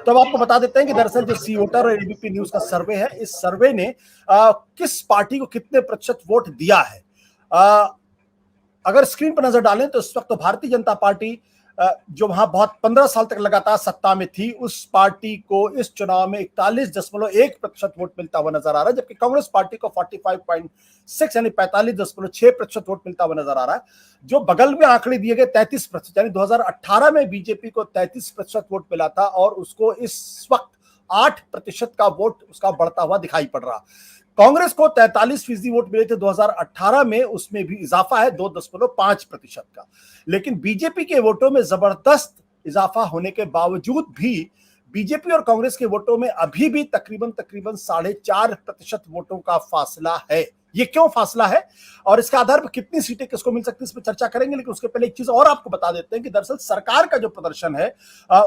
तो अब आपको बता देते हैं कि दरअसल जो सी वोटर और एबीपी न्यूज का सर्वे है, इस सर्वे ने किस पार्टी को कितने प्रतिशत वोट दिया है। अगर स्क्रीन पर नजर डालें तो इस वक्त तो भारतीय जनता पार्टी जो वहां बहुत 15 साल तक लगातार सत्ता में थी, उस पार्टी को इस चुनाव में 41.1% वोट मिलता हुआ नजर आ रहा है, जबकि कांग्रेस पार्टी को 45.6 यानी 45.6% वोट मिलता हुआ नजर आ रहा है। जो बगल में आंकड़े दिए गए 33%, यानी 2018 में बीजेपी को 33% वोट मिला था और उसको इस वक्त 8% का वोट उसका बढ़ता हुआ दिखाई पड़ रहा। कांग्रेस को 43% वोट मिले थे 2018 में, उसमें भी इजाफा है 2.5% का। लेकिन बीजेपी के वोटों में जबरदस्त इजाफा होने के बावजूद भी बीजेपी और कांग्रेस के वोटों में अभी भी तकरीबन 4.5% वोटों का फासला है। ये क्यों फासला है और इसके आधार पर कितनी सीटें किसको मिल सकती है, इस पर चर्चा करेंगे। लेकिन उसके पहले एक चीज और आपको बता देते हैं कि दरअसल सरकार का जो प्रदर्शन है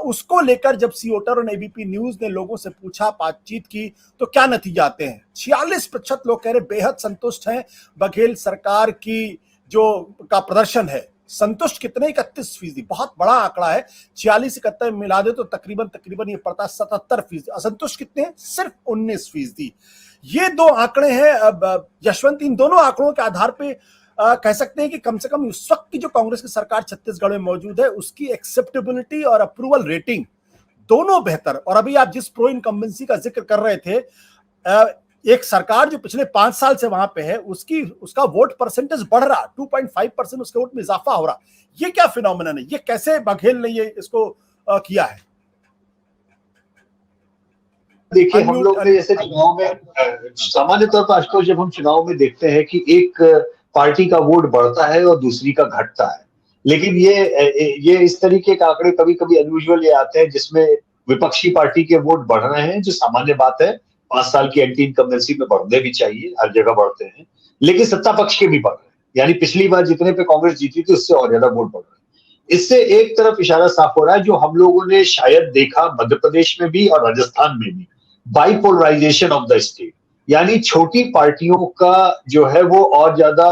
उसको लेकर जब सी वोटर और एबीपी न्यूज ने लोगों से पूछा, बातचीत की, तो क्या नतीजे आते हैं। 46% लोग कह रहे बेहद संतुष्ट हैं बघेल सरकार की जो का प्रदर्शन है। संतुष्ट कितने? 31%, बहुत बड़ा आंकड़ा है। 46-71 मिला दे तो तकरीबन ये पड़ता है 77%। असंतुष्ट कितने? सिर्फ 19%। ये दो आंकड़े हैं। अब यशवंत, इन दोनों आंकड़ों के आधार पे कह सकते हैं कि कम से कम उस वक्त की जो कांग्रेस की सरकार छत्तीसगढ़ में मौजूद है उसकी एक्सेप्टेबिलिटी और अप्रूवल रेटिंग दोनों बेहतर। और अभी आप जिस प्रो इनकम्बेंसी का जिक्र कर रहे थे, एक सरकार जो पिछले 5 साल से वहां पे है उसका वोट परसेंटेज बढ़ रहा, 2.5% उसके वोट में इजाफा हो रहा। ये क्या फिनोमिनन है? ये कैसे बघेल ने ये इसको किया है? देखिए, हम लोग ने जैसे चुनाव में सामान्य तौर पर आजकल जब हम चुनाव में देखते हैं कि एक पार्टी का वोट बढ़ता है और दूसरी का घटता है, लेकिन ये इस तरीके के आंकड़े कभी कभी अनयूजुअल ये आते हैं जिसमें विपक्षी पार्टी के वोट बढ़ रहे हैं, जो सामान्य बात है। 5 साल की एंटी इनकम्बेंसी में बढ़ने भी चाहिए, हर जगह बढ़ते हैं, लेकिन सत्ता पक्ष के भी बढ़ रहे हैं। यानी पिछली बार जितने पे कांग्रेस जीती थी उससे और ज्यादा वोट बढ़ रहे हैं। इससे एक तरफ इशारा साफ हो रहा है, जो हम लोगों ने शायद देखा मध्य प्रदेश में भी और राजस्थान में भी, बाइपोलराइजेशन ऑफ द स्टेट। यानी छोटी पार्टियों का जो है वो और ज्यादा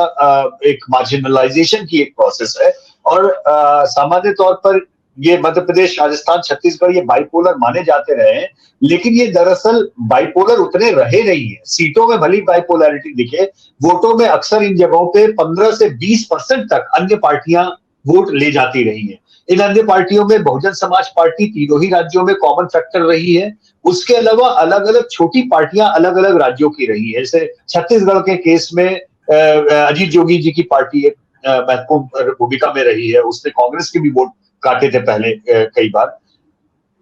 एक मार्जिनलाइजेशन की एक प्रोसेस है। और सामान्य तौर पर ये मध्य प्रदेश, राजस्थान, छत्तीसगढ़ ये बाइपोलर माने जाते रहे हैं, लेकिन ये दरअसल बाइपोलर उतने रहे नहीं है। सीटों में भली बाइपोलैरिटी दिखे, वोटों में अक्सर इन जगहों पे 15 से 20% तक अन्य पार्टियां वोट ले जाती रही हैं। इन अन्य पार्टियों में बहुजन समाज पार्टी तीनों ही राज्यों में कॉमन फैक्टर रही है। उसके अलावा अलग अलग छोटी पार्टियां अलग अलग राज्यों की रही है। जैसे छत्तीसगढ़ के केस में अजीत जोगी जी की पार्टी एक महत्वपूर्ण भूमिका में रही है, उसने कांग्रेस के भी वोट काटे थे पहले कई बार।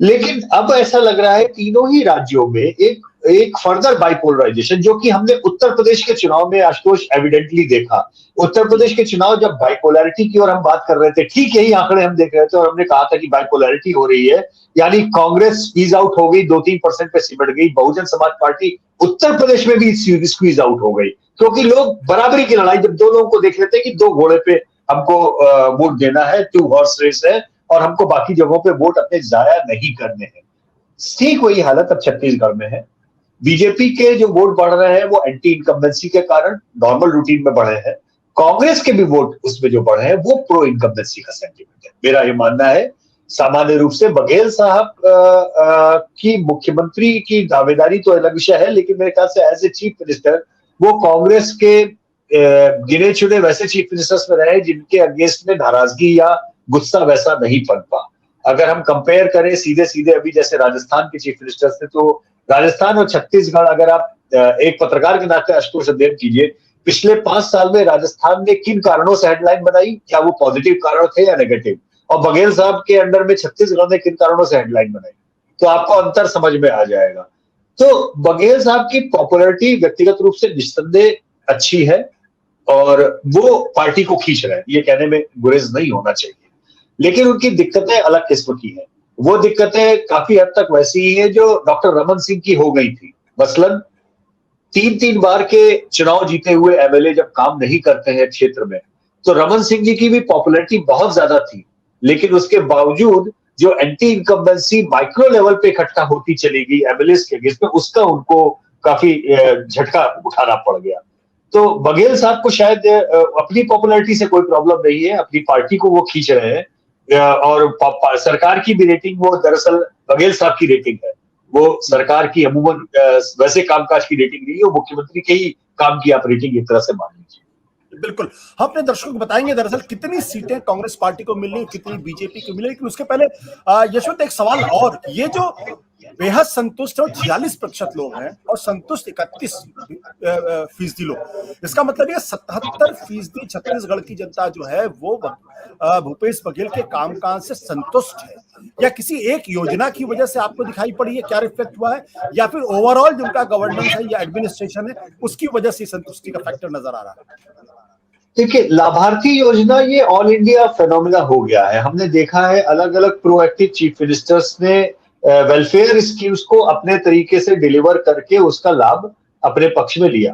लेकिन अब ऐसा लग रहा है तीनों ही राज्यों में एक फर्दर बाइपोलराइजेशन, जो कि हमने उत्तर प्रदेश के चुनाव में आशुतोष एविडेंटली देखा। उत्तर प्रदेश के चुनाव जब बाइपोलैरिटी की ओर हम बात कर रहे थे, ठीक यही आंकड़े हम देख रहे थे और हमने कहा था कि बाइपोलैरिटी हो रही है, यानी कांग्रेस स्क्वीज आउट हो गई, 2-3% पे सिमट गई। बहुजन समाज पार्टी उत्तर प्रदेश में भी स्क्वीज आउट हो गई, क्योंकि लोग बराबरी की लड़ाई, जब दो लोगों को देख लेते हैं कि दो घोड़े पे हमको वोट देना है, 2 हॉर्स रेस है, और हमको बाकी जगहों पे वोट अपने जाया नहीं करने हैं। ठीक वही हालत अब छत्तीसगढ़ में है। बीजेपी के जो वोट बढ़ रहे हैं वो एंटी इनकम्बेंसी के कारण नॉर्मल रूटीन में बढ़े हैं। कांग्रेस के भी वोट उसमें जो बढ़े हैं वो प्रो इनकम्बेंसी का सेंटीमेंट है। मेरा ये मानना है सामान्य रूप से बघेल साहब की मुख्यमंत्री की दावेदारी तो अलग विषय है, लेकिन मेरे ख्याल से एज ए चीफ मिनिस्टर वो कांग्रेस के गिने चुने वैसे चीफ मिनिस्टर्स में रहे जिनके अगेंस्ट में नाराजगी या गुस्सा वैसा नहीं पनपा। अगर हम कंपेयर करें सीधे सीधे अभी जैसे राजस्थान के चीफ मिनिस्टर थे, तो राजस्थान और छत्तीसगढ़, अगर आप एक पत्रकार के नाते आशुतोष अध्ययन कीजिए, पिछले 5 साल में राजस्थान ने किन कारणों से हेडलाइन बनाई, क्या वो पॉजिटिव कारण थे या नेगेटिव, और बघेल साहब के अंडर में छत्तीसगढ़ ने किन कारणों से हेडलाइन बनाई, तो आपको अंतर समझ में आ जाएगा। तो बघेल साहब की पॉपुलैरिटी व्यक्तिगत रूप से निस्संदेह अच्छी है और वो पार्टी को खींच रहे हैं, ये कहने में गुरेज नहीं होना चाहिए। लेकिन उनकी दिक्कतें अलग किस्म की हैं। वो दिक्कतें काफी हद तक वैसी ही है जो डॉक्टर रमन सिंह की हो गई थी। मसलन 3-3 बार के चुनाव जीते हुए एमएलए जब काम नहीं करते हैं क्षेत्र में, तो रमन सिंह जी की भी पॉपुलैरिटी बहुत ज्यादा थी, लेकिन उसके बावजूद जो एंटी इनकम्बेंसी माइक्रो लेवल पे इकट्ठा होती चली गई एमएलए के अगेंस्ट में, उसका उनको काफी झटका उठाना पड़ गया। तो बघेल साहब को शायद अपनी पॉपुलैरिटी से कोई प्रॉब्लम नहीं है, अपनी पार्टी को वो खींच रहे हैं। और सरकार की भी रेटिंग वो दरअसल बघेल साहब की रेटिंग है। वो सरकार की अमूमन वैसे कामकाज की रेटिंग नहीं है, वो मुख्यमंत्री के ही काम की आप रेटिंग एक तरह से मान लीजिए। बिल्कुल, हम अपने दर्शकों को बताएंगे दरअसल कितनी सीटें कांग्रेस पार्टी को मिल रही, कितनी बीजेपी को मिली, लेकिन उसके पहले यशवंत एक सवाल और, ये जो बेहद संतुष्ट है 46% लोग हैं और संतुष्ट 31% लोग, इसका मतलब ये 77% छत्तीसगढ़ की जनता जो है वो भूपेश बघेल के कामकाज से संतुष्ट है, या किसी एक योजना की वजह से आपको दिखाई पड़ी है, क्या रिफ्लेक्ट हुआ है, या फिर ओवरऑल जिनका गवर्नेंस है या एडमिनिस्ट्रेशन है उसकी वजह से संतुष्टि का फैक्टर नजर आ रहा है? देखिए, लाभार्थी योजना ये ऑल इंडिया फेनोमेना हो गया है। हमने देखा है अलग अलग प्रोएक्टिव चीफ मिनिस्टर्स ने वेलफेयर स्कीम्स को अपने तरीके से डिलीवर करके उसका लाभ अपने पक्ष में लिया।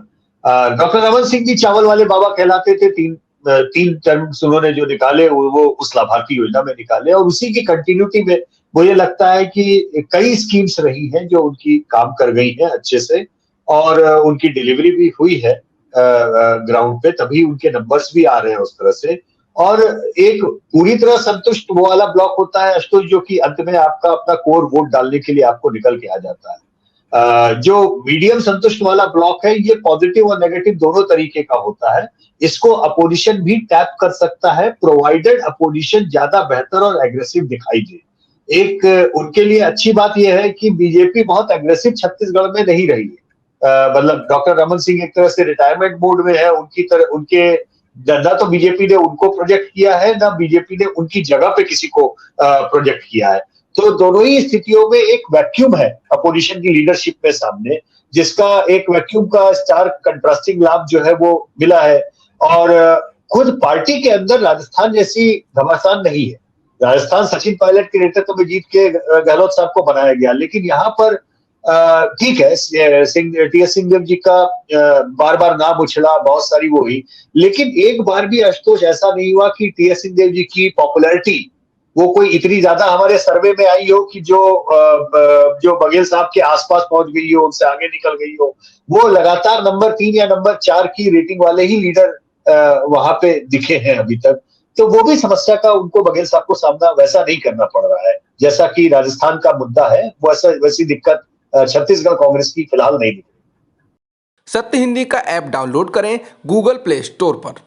डॉक्टर रमन सिंह जी चावल वाले बाबा कहलाते थे, तीन टर्म्स उन्होंने जो निकाले वो उस लाभार्थी योजना में निकाले, और उसी की कंटिन्यूटी में मुझे लगता है कि कई स्कीम्स रही हैं जो उनकी काम कर गई हैं अच्छे से, और उनकी डिलीवरी भी हुई है ग्राउंड पे, तभी उनके नंबर्स भी आ रहे हैं उस तरह से। और एक पूरी तरह संतुष्ट वो वाला ब्लॉक होता है आशुतोष, जो कि अंत में आपका अपना कोर वोट डालने के लिए आपको निकल के आ जाता है। जो मीडियम संतुष्ट वाला ब्लॉक है, ये पॉजिटिव और नेगेटिव दोनों तरीके का होता है। इसको अपोजिशन भी टैप कर सकता है, प्रोवाइडेड अपोजिशन ज्यादा बेहतर और एग्रेसिव दिखाई दे। एक उनके लिए अच्छी बात यह है कि बीजेपी बहुत एग्रेसिव छत्तीसगढ़ में नहीं रही है। मतलब डॉक्टर रमन सिंह एक तरह से रिटायरमेंट मोड में है, उनके ना तो बीजेपी ने उनको प्रोजेक्ट किया है, ना बीजेपी ने उनकी जगह पे किसी को प्रोजेक्ट किया है। तो दोनों ही स्थितियों में एक वैक्यूम है अपोजिशन की लीडरशिप में सामने, जिसका एक वैक्यूम का स्टार कंट्रास्टिंग लाभ जो है वो मिला है। और खुद पार्टी के अंदर राजस्थान जैसी घमासान नहीं है। राजस्थान सचिन पायलट के नेतृत्व में जीत के गहलोत साहब को बनाया गया, लेकिन यहाँ पर ठीक है, टी.एस. सिंहदेव जी का बार बार नाम उछला, बहुत सारी वो हुई, लेकिन एक बार भी आशुतोष ऐसा नहीं हुआ कि टी.एस. सिंहदेव जी की पॉपुलैरिटी वो कोई इतनी ज्यादा हमारे सर्वे में आई हो कि जो बघेल साहब के आसपास पहुंच गई हो, उनसे आगे निकल गई हो। वो लगातार नंबर 3 या नंबर 4 की रेटिंग वाले ही लीडर वहां पे दिखे हैं अभी तक। तो वो भी समस्या का उनको बघेल साहब को सामना वैसा नहीं करना पड़ रहा है जैसा कि राजस्थान का मुद्दा है, वैसी दिक्कत छत्तीसगढ़ कांग्रेस की फिलहाल नहीं दिख रही। सत्य हिंदी का ऐप डाउनलोड करें गूगल प्ले स्टोर पर।